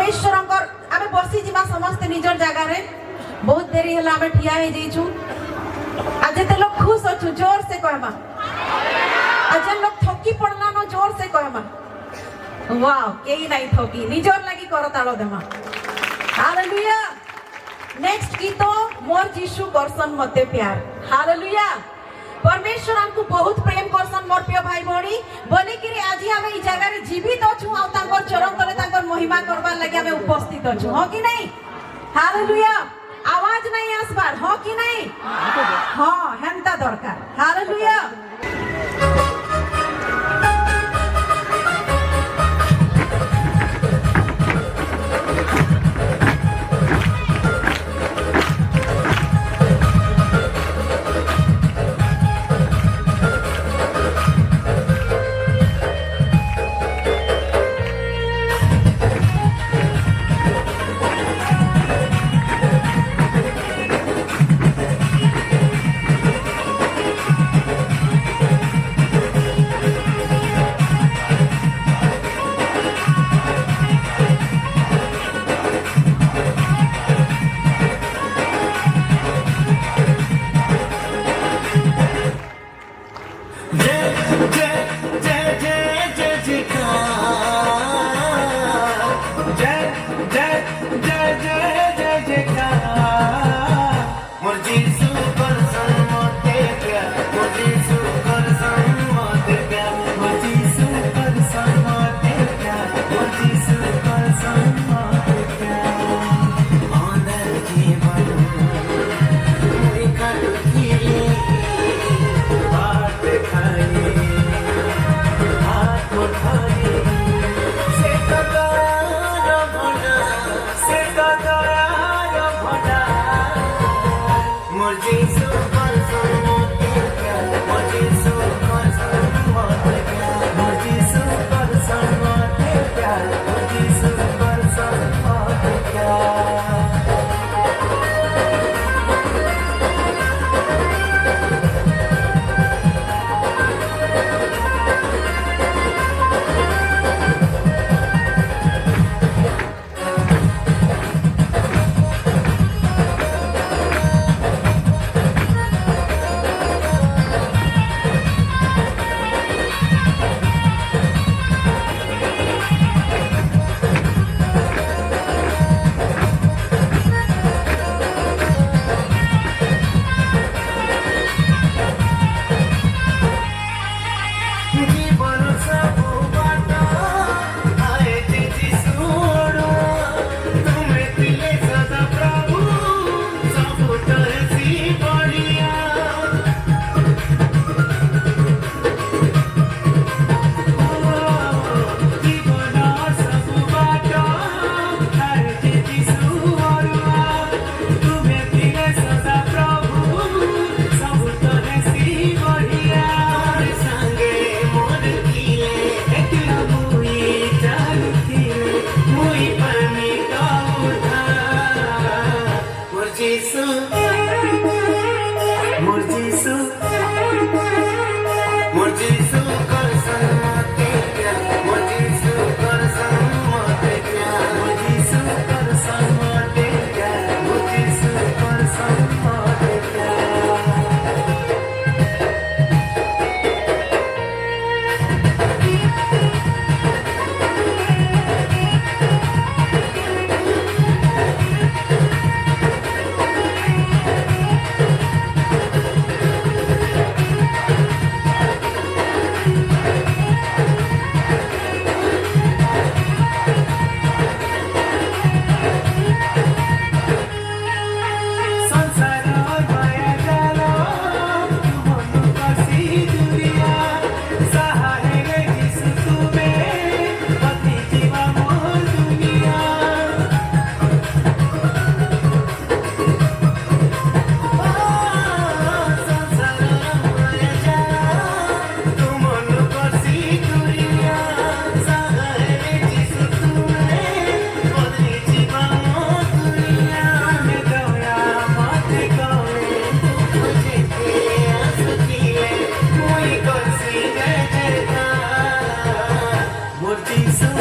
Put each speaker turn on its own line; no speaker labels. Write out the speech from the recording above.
परमेश्वर आमे बसी जीवा समस्त निजर जगह रे बहुत देरी हला आमे ठिया हे जेछु आज ते लोग खुश अछु जोर से कहमा आज लोग थकी पड़ला न जोर से कहमा वाह केही नहीं थकी निजर लागि करतालो देमा हालेलुया नेक्स्ट गीतो मोर यीशु करसन मते प्यार हालेलुया परमेश्वर हमको बहुत प्रेम करसन मोर प्रिय भाई भौणी बोले कि आज हम ई जगह रे जीवित अछु आ तांकर चरण तले तांकर महिमा करबा लागि हम उपस्थित अछु हो कि नहीं हालेलुया आवाज नहीं आसबार हो कि नहीं हां हेंता दरकार हालेलुया
Jesus.